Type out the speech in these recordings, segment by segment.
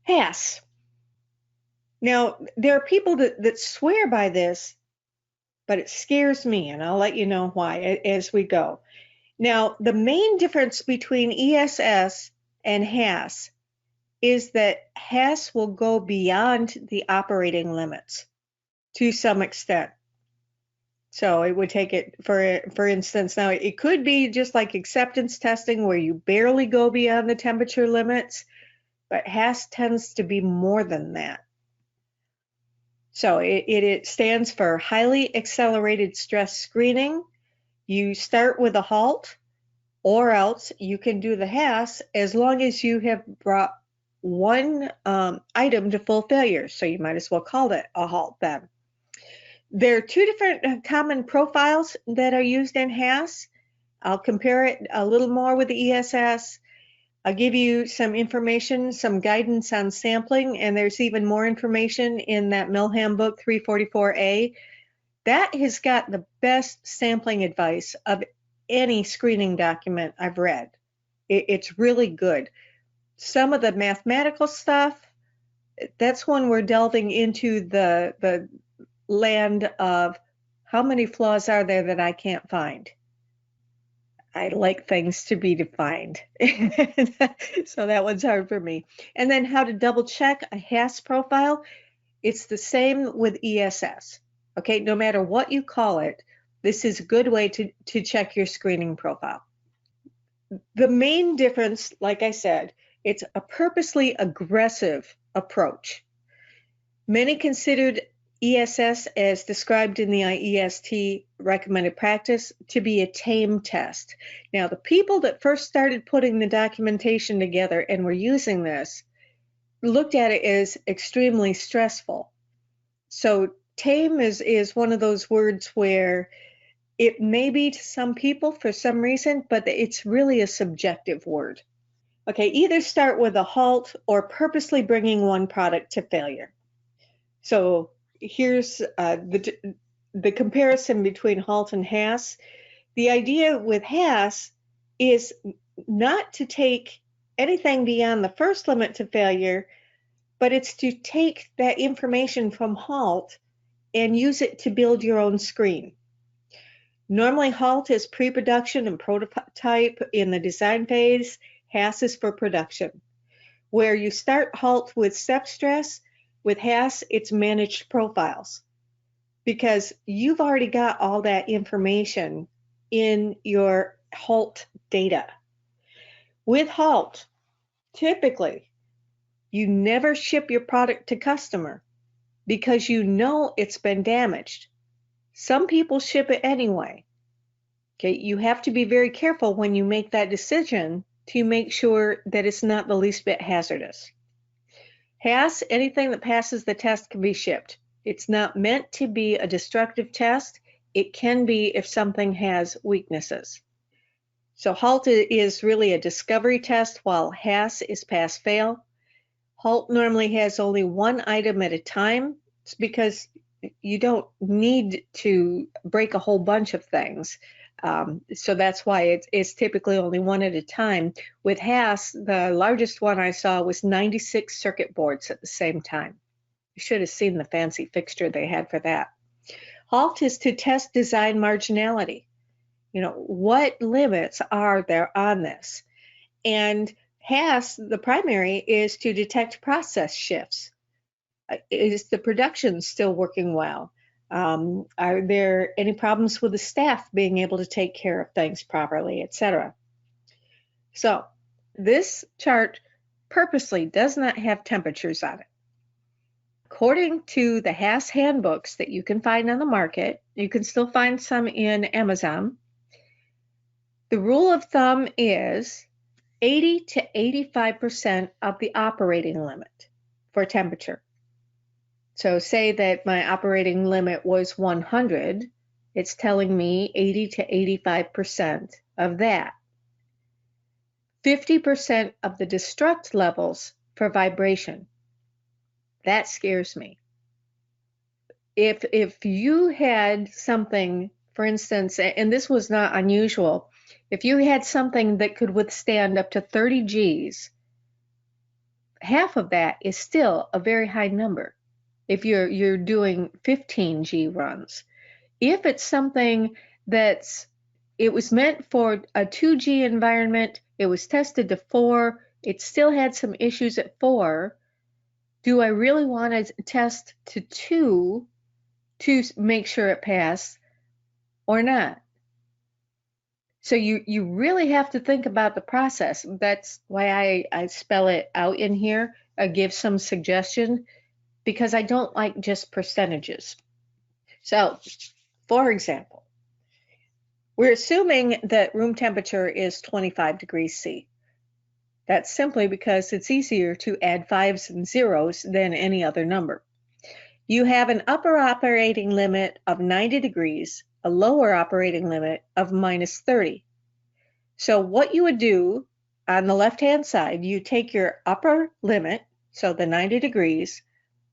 HASS. Now, there are people that swear by this, but it scares me, and I'll let you know why as we go. Now, the main difference between ESS and HASS is that HASS will go beyond the operating limits to some extent. So it would take it, for instance, now it could be just like acceptance testing where you barely go beyond the temperature limits, but HASS tends to be more than that. So it stands for Highly Accelerated Stress Screening. You start with a HALT, or else you can do the HASS as long as you have brought one item to full failure. So you might as well call it a HALT then. There are two different common profiles that are used in HASS. I'll compare it a little more with the ESS. I'll give you some information, some guidance on sampling, and there's even more information in that Mill Handbook 344A. That has got the best sampling advice of any screening document I've read. It's really good. Some of the mathematical stuff, that's when we're delving into the land of how many flaws are there that I can't find. I like things to be defined. So that one's hard for me. And then how to double check a HASS profile. It's the same with ESS. Okay, no matter what you call it, this is a good way to check your screening profile. The main difference, like I said, it's a purposely aggressive approach. Many considered ESS, as described in the IEST recommended practice, to be a tame test. Now, the people that first started putting the documentation together and were using this looked at it as extremely stressful. So tame is one of those words where it may be to some people for some reason, but it's really a subjective word. Okay, either start with a HALT or purposely bringing one product to failure. So here's the comparison between HALT and HASS. The idea with HASS is not to take anything beyond the first limit to failure, but it's to take that information from HALT and use it to build your own screen. Normally, HALT is pre-production and prototype in the design phase. HASS is for production. Where you start HALT with step stress, with HASS, it's managed profiles, because you've already got all that information in your HALT data. With HALT, typically, you never ship your product to customer because you know it's been damaged. Some people ship it anyway. Okay, you have to be very careful when you make that decision to make sure that it's not the least bit hazardous. HASS, anything that passes the test can be shipped. It's not meant to be a destructive test. It can be if something has weaknesses. So HALT is really a discovery test, while HASS is pass-fail. HALT normally has only one item at a time. It's because you don't need to break a whole bunch of things. So that's why it's typically only one at a time. With HASS, the largest one I saw was 96 circuit boards at the same time. You should have seen the fancy fixture they had for that. HALT is to test design marginality. You know, what limits are there on this? And HASS, the primary, is to detect process shifts. Is the production still working well? Are there any problems with the staff being able to take care of things properly, etc.? So this chart purposely does not have temperatures on it. According to the HASS handbooks that you can find on the market, you can still find some in Amazon, the rule of thumb is 80 to 85% of the operating limit for temperature. So say that my operating limit was 100, it's telling me 80 to 85% of that. 50% of the destruct levels for vibration. That scares me. If you had something, for instance, and this was not unusual, if you had something that could withstand up to 30 Gs, half of that is still a very high number if you're doing 15 G runs. If it's something it was meant for a 2G environment, it was tested to 4, it still had some issues at 4, do I really want to test to 2 to make sure it passed or not? So you really have to think about the process. That's why I spell it out in here. I give some suggestion because I don't like just percentages. So, for example, we're assuming that room temperature is 25 degrees C. That's simply because it's easier to add 5s and 0s than any other number. You have an upper operating limit of 90 degrees, a lower operating limit of minus 30. So what you would do on the left-hand side, you take your upper limit, so the 90 degrees,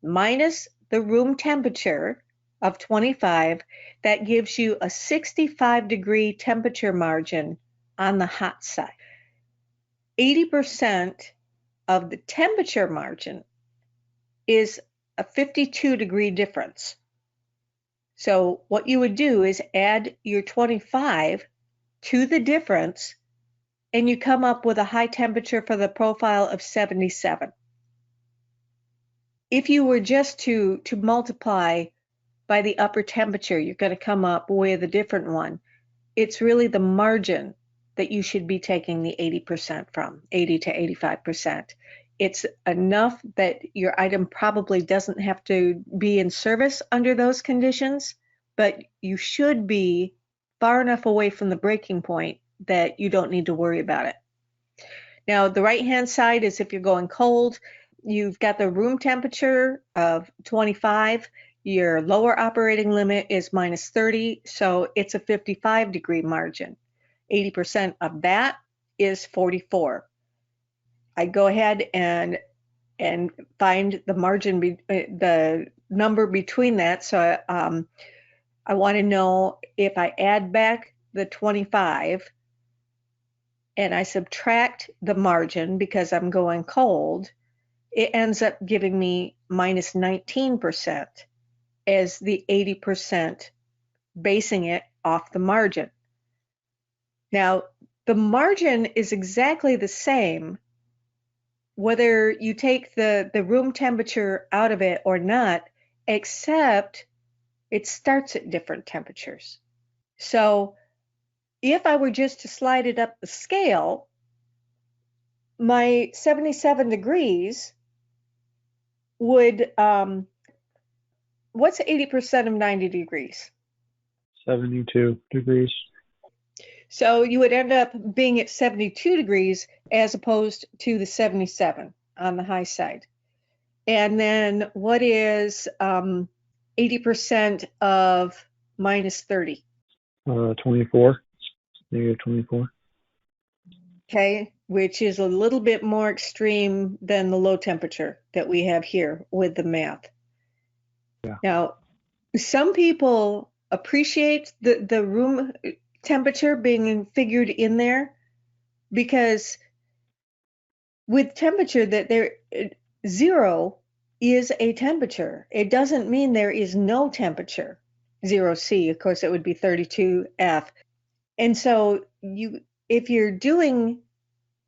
minus the room temperature of 25, that gives you a 65-degree temperature margin on the hot side. 80% of the temperature margin is a 52-degree difference. So what you would do is add your 25 to the difference, and you come up with a high temperature for the profile of 77. If you were just to multiply by the upper temperature, you're going to come up with a different one. It's really the margin that you should be taking the 80% from, 80 to 85%. It's enough that your item probably doesn't have to be in service under those conditions, but you should be far enough away from the breaking point that you don't need to worry about it. Now, the right-hand side is if you're going cold, you've got the room temperature of 25, your lower operating limit is minus 30, so it's a 55-degree margin. 80% of that is 44. I go ahead and find the margin, the number between that. So I want to know if I add back the 25 and I subtract the margin because I'm going cold, it ends up giving me minus 19% as the 80%, basing it off the margin. Now, the margin is exactly the same whether you take the room temperature out of it or not, except it starts at different temperatures. So if I were just to slide it up the scale, my 77 degrees would, what's 80% of 90 degrees? 72 degrees. So you would end up being at 72 degrees as opposed to the 77 on the high side. And then what is 80% of minus 30? 24. Negative 24. Okay, which is a little bit more extreme than the low temperature that we have here with the math. Yeah. Now, some people appreciate the room temperature being figured in there because with temperature that there 0 is a temperature. It doesn't mean there is no temperature. 0C, of course, it would be 32F. And so if you're doing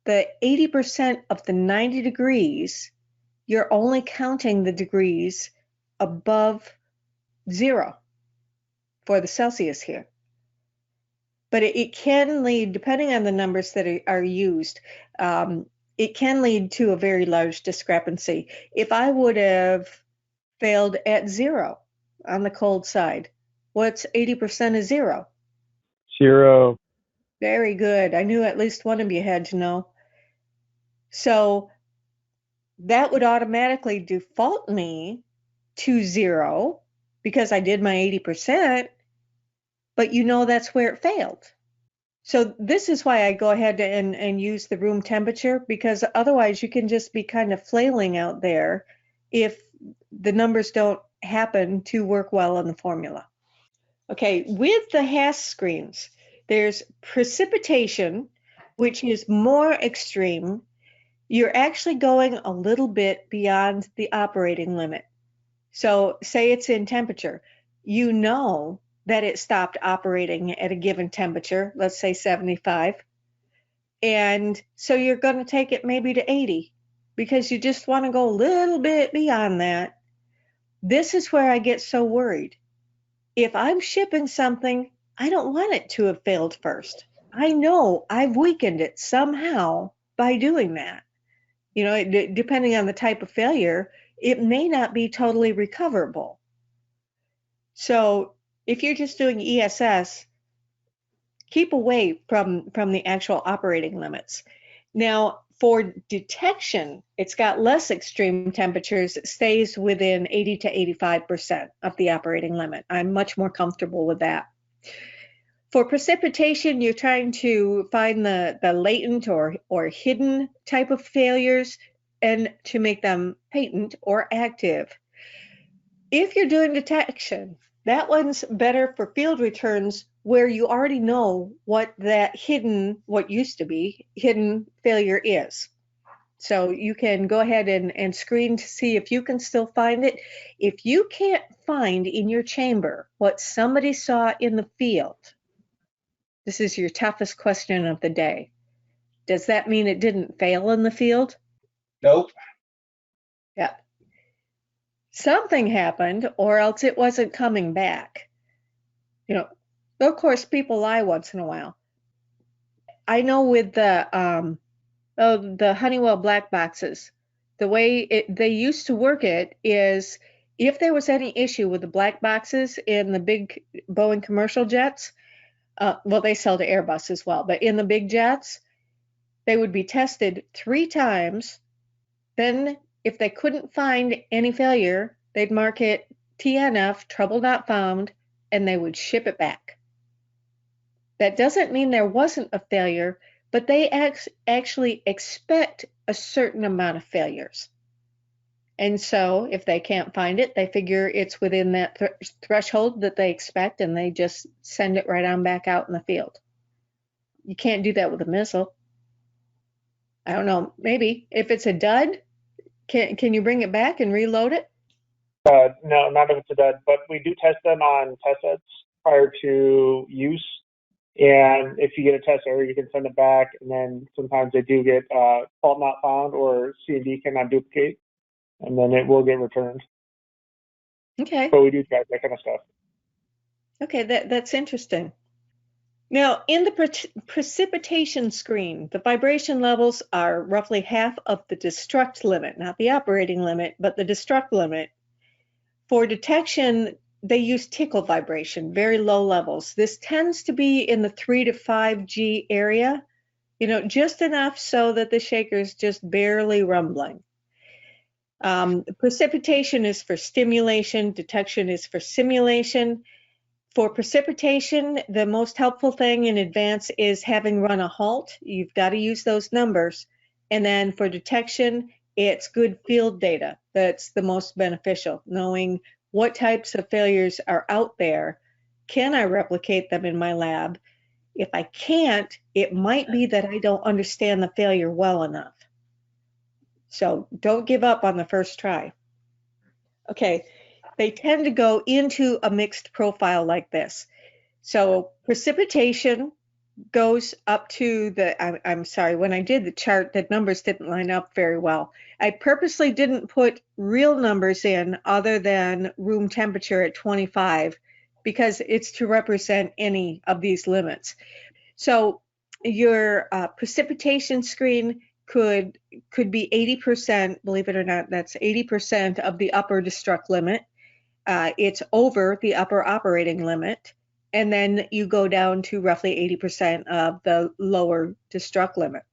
the 80% of the 90 degrees, you're only counting the degrees above 0 for the Celsius here. But it can lead, depending on the numbers that are used, it can lead to a very large discrepancy. If I would have failed at 0 on the cold side, what's 80% of 0? 0. Very good. I knew at least one of you had to know. So that would automatically default me to 0 because I did my 80%, but you know that's where it failed. So this is why I go ahead and use the room temperature, because otherwise you can just be kind of flailing out there if the numbers don't happen to work well in the formula. Okay, with the HASS screens, there's precipitation, which is more extreme. you're actually going a little bit beyond the operating limit. So say it's in temperature, you know that it stopped operating at a given temperature, let's say 75, and so you're going to take it maybe to 80 because you just want to go a little bit beyond that. This is where I get so worried. If I'm shipping something, I don't want it to have failed first. I know I've weakened it somehow by doing that. Depending on the type of failure, it may not be totally recoverable. So if you're just doing ESS, keep away from the actual operating limits. Now, for detection, it's got less extreme temperatures. It stays within 80 to 85% of the operating limit. I'm much more comfortable with that. For precipitation, you're trying to find the latent or hidden type of failures and to make them patent or active. If you're doing detection, that one's better for field returns where you already know what what used to be hidden failure is. So you can go ahead and screen to see if you can still find it. If you can't find in your chamber what somebody saw in the field, this is your toughest question of the day. Does that mean it didn't fail in the field? Nope. Yeah. Something happened, or else it wasn't coming back. Of course, people lie once in a while. I know with the Honeywell black boxes, the way they used to work it is if there was any issue with the black boxes in the big Boeing commercial jets, well, they sell to Airbus as well, but in the big jets, they would be tested 3 times. Then, if they couldn't find any failure, they'd mark it TNF, trouble not found, and they would ship it back. That doesn't mean there wasn't a failure, but they actually expect a certain amount of failures. And so if they can't find it, they figure it's within that threshold that they expect, and they just send it right on back out in the field. You can't do that with a missile. I don't know, maybe. If it's a dud, can you bring it back and reload it? No, not if it's a dud, but we do test them on test sets prior to use. And if you get a test error, you can send it back. And then sometimes they do get fault not found or C&D cannot duplicate, and then it will get returned. Okay. So we do track that kind of stuff. Okay, that's interesting. Now, in the precipitation screen, the vibration levels are roughly half of the destruct limit, not the operating limit, but the destruct limit. For detection, they use tickle vibration, very low levels. This tends to be in the 3 to 5 G area, just enough so that the shaker's just barely rumbling. Precipitation is for stimulation, detection is for simulation. For precipitation, the most helpful thing in advance is having run a HALT. You've got to use those numbers. And then for detection, it's good field data that's the most beneficial, knowing what types of failures are out there. Can I replicate them in my lab? If I can't, it might be that I don't understand the failure well enough. So don't give up on the first try. Okay, they tend to go into a mixed profile like this. So precipitation goes up to I'm sorry, when I did the chart, the numbers didn't line up very well. I purposely didn't put real numbers in other than room temperature at 25 because it's to represent any of these limits. So your precipitation screen could be 80%, believe it or not, that's 80% of the upper destruct limit. It's over the upper operating limit. And then you go down to roughly 80% of the lower destruct limit.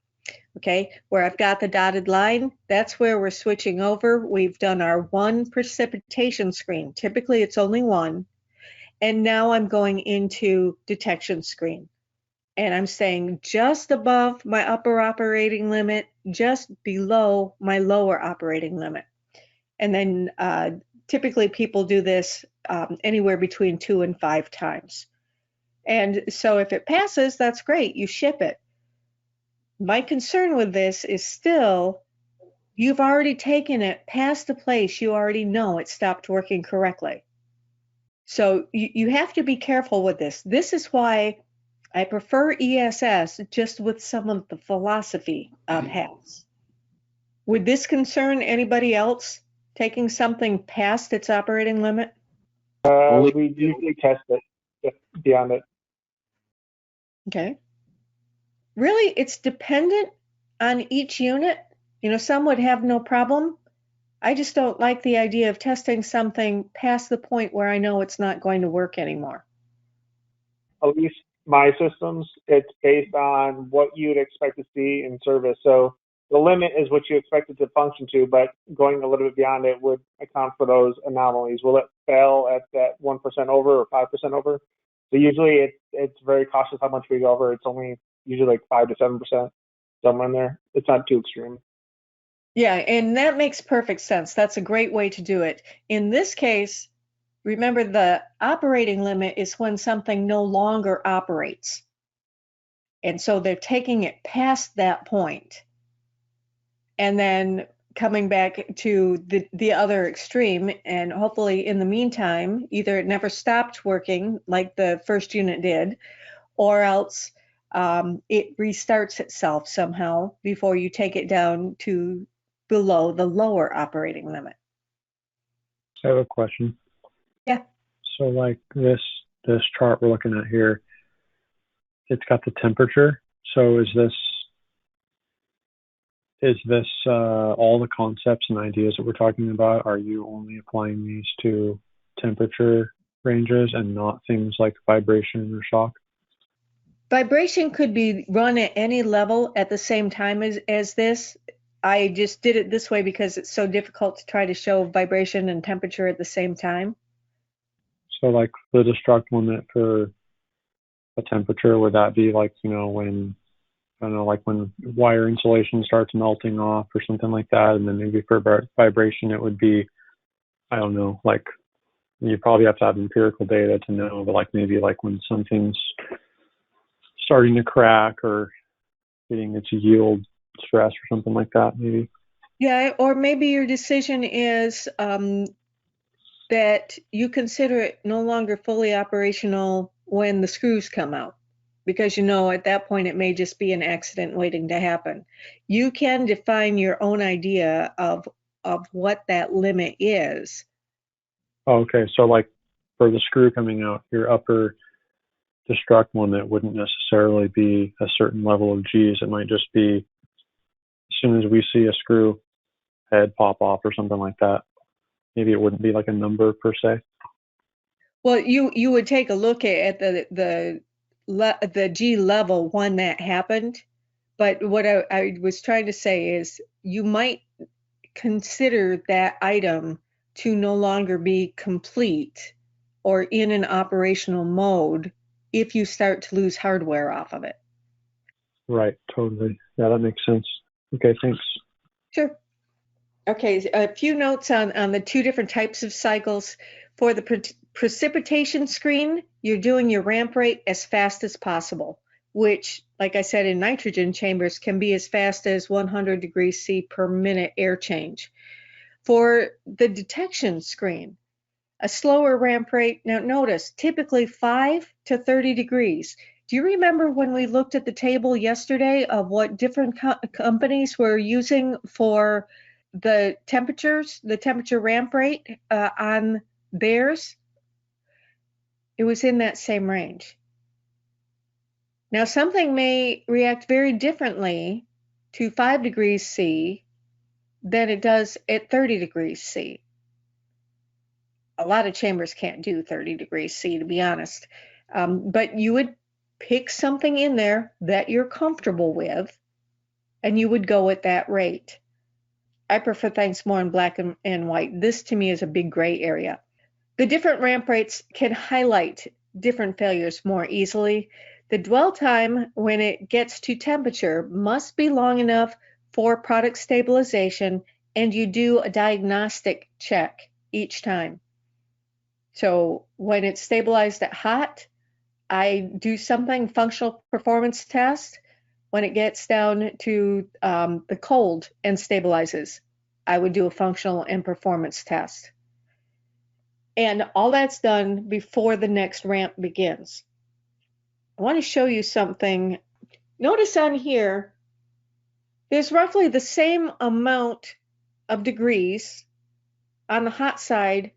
Okay, where I've got the dotted line, that's where we're switching over. We've done our 1 precipitation screen. Typically it's only 1. And now I'm going into detection screen. And I'm staying just above my upper operating limit, just below my lower operating limit. And then typically people do this anywhere between 2 and 5 times. And so if it passes, that's great, you ship it. My concern with this is still you've already taken it past the place you already know it stopped working correctly. So you have to be careful with this. This is why I prefer ESS just with some of the philosophy of HALS. Would this concern anybody else taking something past its operating limit? Only We usually test it beyond it. Okay. Really, it's dependent on each unit. Some would have no problem. I just don't like the idea of testing something past the point where I know it's not going to work anymore. At least my systems, it's based on what you'd expect to see in service. So the limit is what you expect it to function to, but going a little bit beyond it would account for those anomalies. Will it fail at that 1% over or 5% over? So usually it's very cautious how much we go over. It's only usually like 5 to 7%, somewhere in there. It's not too extreme. Yeah, and that makes perfect sense. That's a great way to do it. In this case, remember the operating limit is when something no longer operates. And so they're taking it past that point and then coming back to the other extreme. And hopefully in the meantime, either it never stopped working like the first unit did, or else it restarts itself somehow before you take it down to below the lower operating limit. I have a question. Yeah. So like this chart we're looking at here, it's got the temperature. So is this all the concepts and ideas that we're talking about? Are you only applying these to temperature ranges and not things like vibration or shock? Vibration could be run at any level at the same time as this. I just did it this way because it's so difficult to try to show vibration and temperature at the same time. So like the destruct limit for a temperature, would that be like, when, I don't know, like when wire insulation starts melting off or something like that? And then maybe for vibration, it would be, I don't know, like you probably have to have empirical data to know, but like maybe like when something's starting to crack or getting its yield stress or something like that, maybe. Yeah, or maybe your decision is that you consider it no longer fully operational when the screws come out, because at that point it may just be an accident waiting to happen. You can define your own idea of what that limit is. Oh, okay, so like for the screw coming out, your upper destruct limit wouldn't necessarily be a certain level of G's. It might just be as soon as we see a screw head pop off or something like that. Maybe it wouldn't be like a number per se. Well, you would take a look at the G level when that happened, but what I was trying to say is you might consider that item to no longer be complete or in an operational mode if you start to lose hardware off of it. Right, totally. Yeah, that makes sense. Okay, thanks. Sure. Okay, a few notes on the two different types of cycles. For the precipitation screen, you're doing your ramp rate as fast as possible, which, like I said, in nitrogen chambers can be as fast as 100 degrees C per minute air change. For the detection screen, a slower ramp rate, now notice, typically 5 to 30 degrees. Do you remember when we looked at the table yesterday of what different companies were using for the temperatures, the temperature ramp rate on theirs? It was in that same range. Now, something may react very differently to 5 degrees C than it does at 30 degrees C. A lot of chambers can't do 30 degrees C, to be honest. But you would pick something in there that you're comfortable with, and you would go at that rate. I prefer things more in black and white. This to me is a big gray area. The different ramp rates can highlight different failures more easily. The dwell time when it gets to temperature must be long enough for product stabilization, and you do a diagnostic check each time. So when it's stabilized at hot, I do something functional performance test. when it gets down to the cold and stabilizes, I would do a functional and performance test. And all that's done before the next ramp begins. I want to show you something. Notice on here, there's roughly the same amount of degrees on the hot side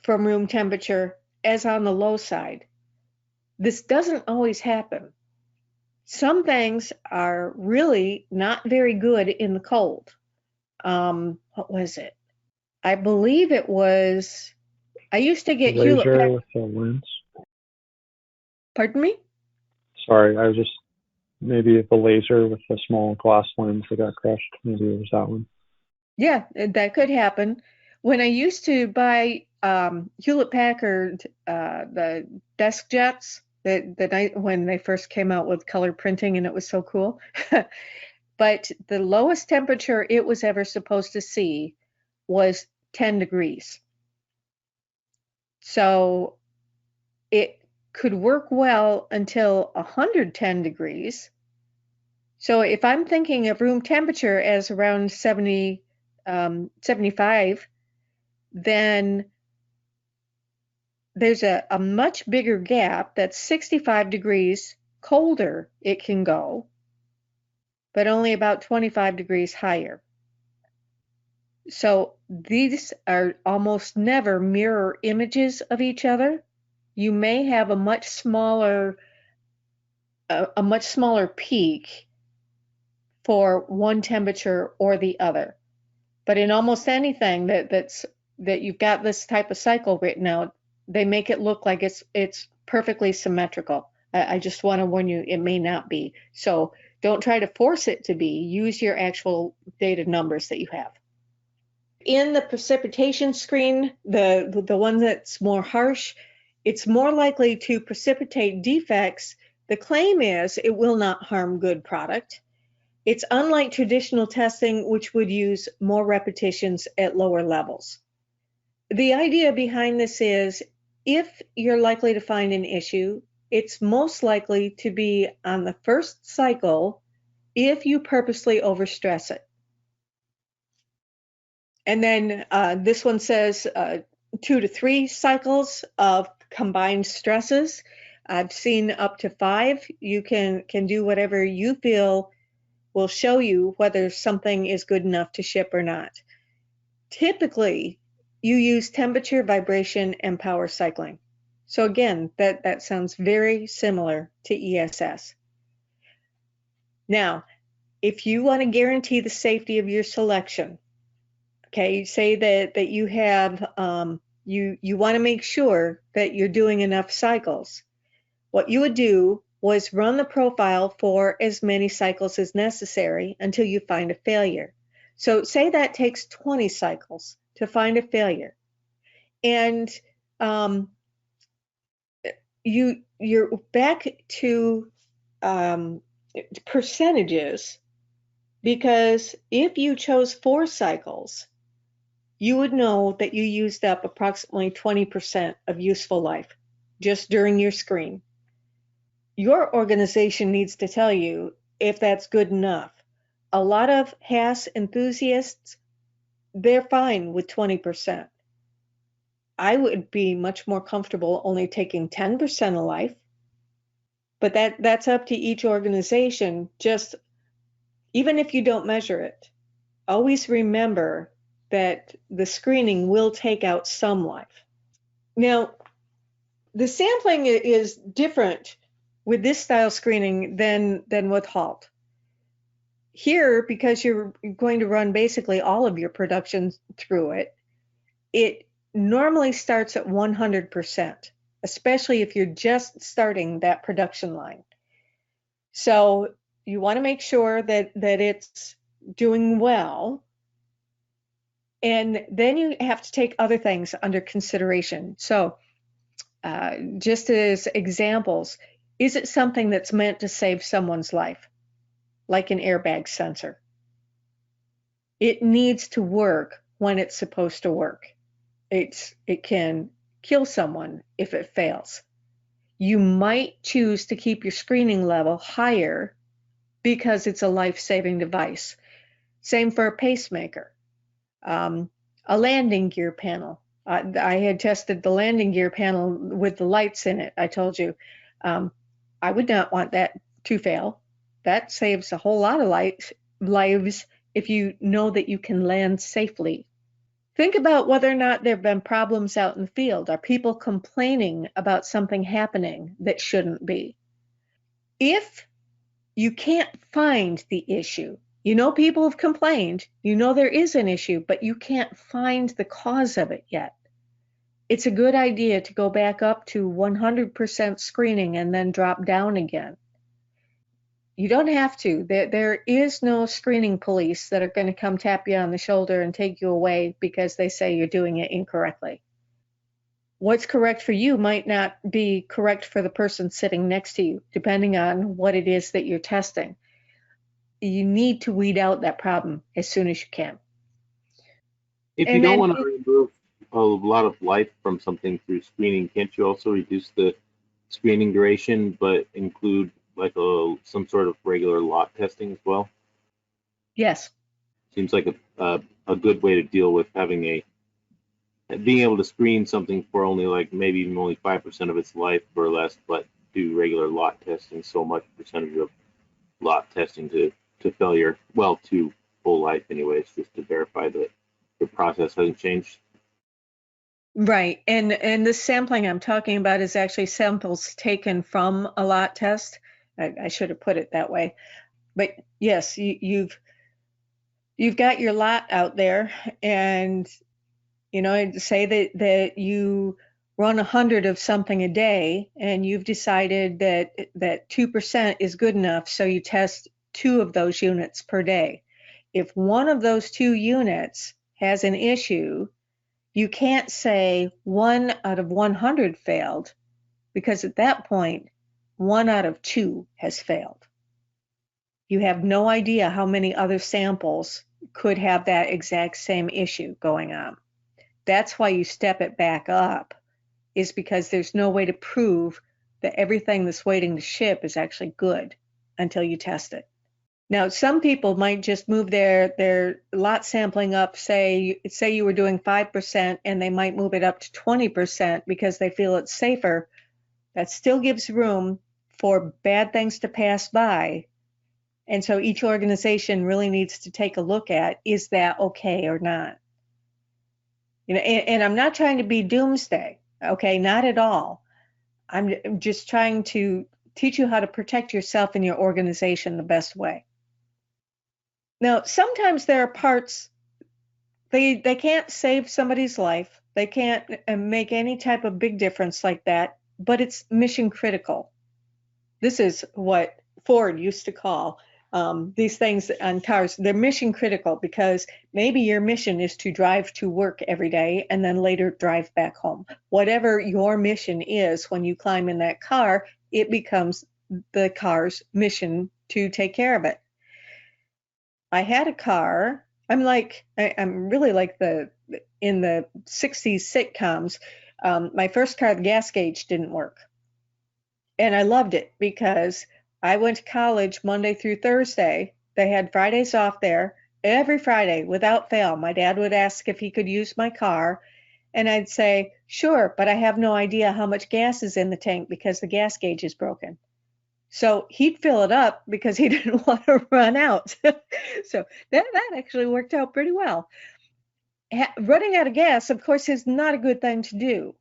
from room temperature as on the low side. This doesn't always happen. Some things are really not very good in the cold. What was it? I believe it was, I used to get Hewlett Laser Packard. with the lens. Pardon me? Sorry, I was just maybe the laser with the small glass lens that got crushed. Maybe it was that one. Yeah, that could happen. When I used to buy Hewlett Packard, the desk jets, when they first came out with color printing and it was so cool. But the lowest temperature it was ever supposed to see was 10 degrees. So it could work well until 110 degrees. So if I'm thinking of room temperature as around 70, 75, then there's a much bigger gap. That's 65 degrees colder it can go, but only about 25 degrees higher. So these are almost never mirror images of each other. You may have a much smaller peak for one temperature or the other. But in almost anything that you've got this type of cycle written out, they make it look like it's perfectly symmetrical. I just want to warn you, it may not be. So don't try to force it to be. Use your actual data numbers that you have. In the precipitation screen, the one that's more harsh, it's more likely to precipitate defects. The claim is it will not harm good product. It's unlike traditional testing, which would use more repetitions at lower levels. The idea behind this is if you're likely to find an issue, it's most likely to be on the first cycle if you purposely overstress it. And then this one says 2 to 3 cycles of combined stresses. I've seen up to 5. You can do whatever you feel will show you whether something is good enough to ship or not. Typically, you use temperature, vibration, and power cycling. So again, that sounds very similar to ESS. Now, if you want to guarantee the safety of your selection, okay, say that you have, you want to make sure that you're doing enough cycles. What you would do was run the profile for as many cycles as necessary until you find a failure. So say that takes 20 cycles to find a failure. And you're back to percentages, because if you chose 4 cycles, you would know that you used up approximately 20% of useful life just during your screen. Your organization needs to tell you if that's good enough. A lot of HASS enthusiasts, they're fine with 20%. I would be much more comfortable only taking 10% of life, but that's up to each organization. Just even if you don't measure it, always remember that the screening will take out some life. Now, the sampling is different with this style screening than with HALT. Here, because you're going to run basically all of your production through it, it normally starts at 100%, especially if you're just starting that production line. So you want to make sure that it's doing well. And then you have to take other things under consideration. So just as examples, is it something that's meant to save someone's life, like an airbag sensor? It needs to work when it's supposed to work. It can kill someone if it fails. You might choose to keep your screening level higher because it's a life-saving device. Same for a pacemaker, a landing gear panel. I had tested the landing gear panel with the lights in it. I told you, I would not want that to fail. That saves a whole lot of lives if you know that you can land safely. Think about whether or not there have been problems out in the field. Are people complaining about something happening that shouldn't be? If you can't find the issue, you know people have complained, you know there is an issue, but you can't find the cause of it yet. It's a good idea to go back up to 100% screening and then drop down again. You don't have to. There is no screening police that are going to come tap you on the shoulder and take you away because they say you're doing it incorrectly. What's correct for you might not be correct for the person sitting next to you, depending on what it is that you're testing. You need to weed out that problem as soon as you can. If you don't want to remove a lot of life from something through screening, can't you also reduce the screening duration, but include like some sort of regular lot testing as well? Yes. Seems like a good way to deal with having being able to screen something for only like maybe even only 5% of its life or less, but do regular lot testing so much percentage of lot testing to failure, well, to full life anyways, just to verify that the process hasn't changed. Right. And the sampling I'm talking about is actually samples taken from a lot test. I should have put it that way. But yes, you've got your lot out there, and say that you run 100 of something a day, and you've decided that 2% is good enough, so you test 2 of those units per day. If one of those 2 units has an issue, you can't say 1 out of 100 failed, because at that point, 1 out of 2 has failed. You have no idea how many other samples could have that exact same issue going on. That's why you step it back up, is because there's no way to prove that everything that's waiting to ship is actually good until you test it. Now, some people might just move their lot sampling up, say you were doing 5%, and they might move it up to 20% because they feel it's safer. That still gives room for bad things to pass by. And so each organization really needs to take a look at, is that okay or not? And I'm not trying to be doomsday, okay? Not at all. I'm just trying to teach you how to protect yourself and your organization the best way. Now, sometimes there are parts, they can't save somebody's life. They can't make any type of big difference like that, but it's mission critical. This is what Ford used to call these things on cars. They're mission critical because maybe your mission is to drive to work every day and then later drive back home. Whatever your mission is when you climb in that car, it becomes the car's mission to take care of it. I had a car. I'm really like in the 60s sitcoms. My first car, the gas gauge didn't work. And I loved it because I went to college Monday through Thursday. They had Fridays off there. Every Friday, without fail, my dad would ask if he could use my car. And I'd say, sure, but I have no idea how much gas is in the tank because the gas gauge is broken. So he'd fill it up because he didn't want to run out. So that actually worked out pretty well. Running out of gas, of course, is not a good thing to do.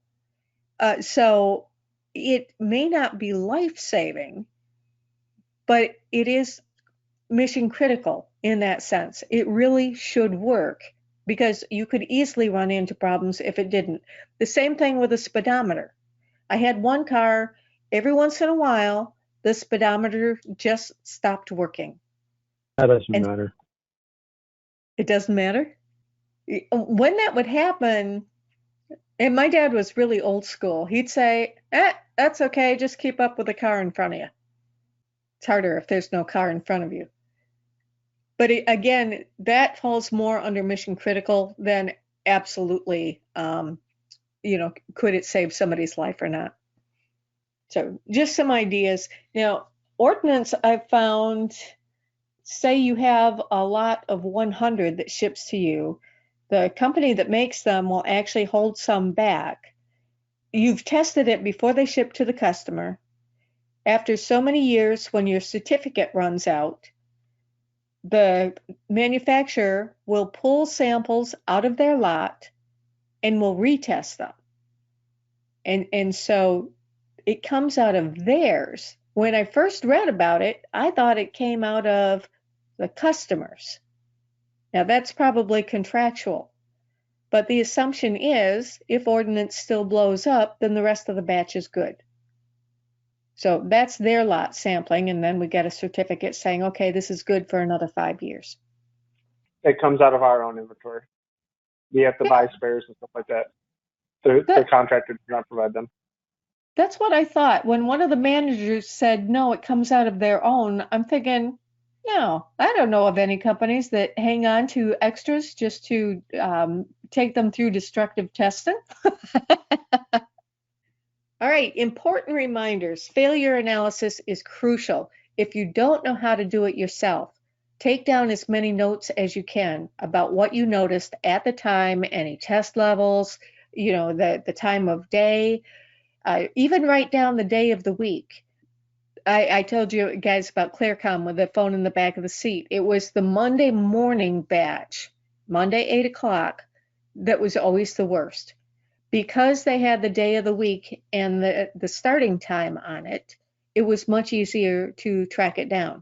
So it may not be life-saving, but it is mission critical in that sense. It really should work because you could easily run into problems if it didn't. The same thing with a speedometer. I had one car, every once in a while, the speedometer just stopped working. That doesn't matter. It doesn't matter? When that would happen, and my dad was really old school, he'd say, that's okay, just keep up with the car in front of you. It's harder if there's no car in front of you. But again, that falls more under mission critical than absolutely, could it save somebody's life or not? So just some ideas. Now, ordnance, I've found say you have a lot of 100 that ships to you, the company that makes them will actually hold some back. You've tested it before they ship to the customer. After so many years, when your certificate runs out, the manufacturer will pull samples out of their lot and will retest them. And so it comes out of theirs. When I first read about it, I thought it came out of the customers. Now that's probably contractual, but the assumption is if ordnance still blows up, then the rest of the batch is good. So that's their lot sampling, and then we get a certificate saying, okay, this is good for another 5 years. It comes out of our own inventory. We have to buy spares and stuff like that. The contractor does not provide them. That's what I thought. When one of the managers said, no, it comes out of their own, I'm thinking, no, I don't know of any companies that hang on to extras just to take them through destructive testing. All right, important reminders. Failure analysis is crucial. If you don't know how to do it yourself, take down as many notes as you can about what you noticed at the time, any test levels, the time of day, even write down the day of the week. I told you guys about ClearCom with the phone in the back of the seat. It was the Monday morning batch, Monday 8 o'clock, that was always the worst. Because they had the day of the week and the starting time on it, it was much easier to track it down.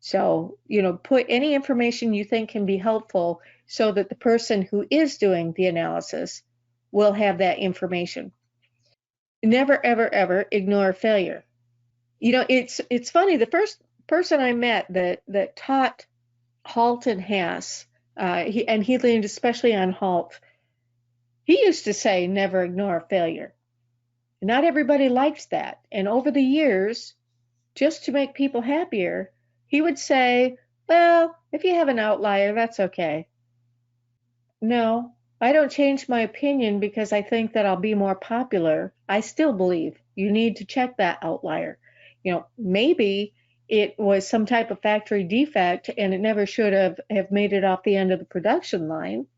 So, put any information you think can be helpful so that the person who is doing the analysis will have that information. Never, ever, ever ignore failure. It's funny. The first person I met that taught HALT and HASS, he leaned especially on HALT. He used to say, never ignore failure. Not everybody liked that. And over the years, just to make people happier, he would say, well, if you have an outlier, that's okay. No, I don't change my opinion because I think that I'll be more popular. I still believe you need to check that outlier. Maybe it was some type of factory defect and it never should have made it off the end of the production line.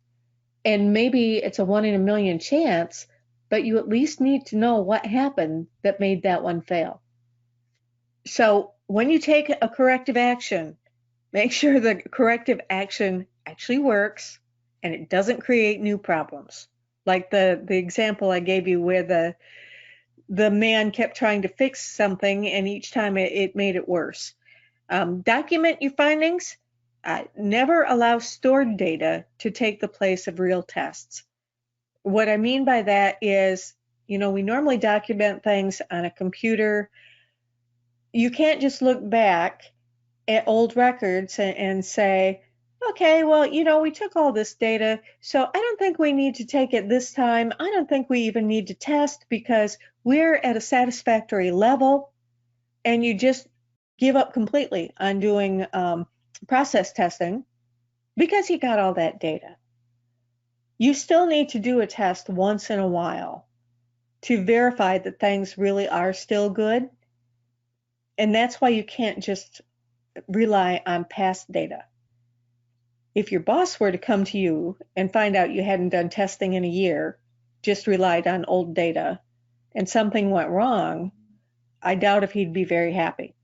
And maybe it's a 1 in a million chance, but you at least need to know what happened that made that one fail. So when you take a corrective action, make sure the corrective action actually works and it doesn't create new problems. Like the example I gave you where the man kept trying to fix something and each time it made it worse. Document your findings. Never allow stored data to take the place of real tests. What I mean by that is, we normally document things on a computer. You can't just look back at old records and say, okay, well, we took all this data, so I don't think we need to take it this time. I don't think we even need to test because we're at a satisfactory level, and you just give up completely on doing process testing because you got all that data. You still need to do a test once in a while to verify that things really are still good. And that's why you can't just rely on past data. If your boss were to come to you and find out you hadn't done testing in a year, just relied on old data, and something went wrong, I doubt if he'd be very happy.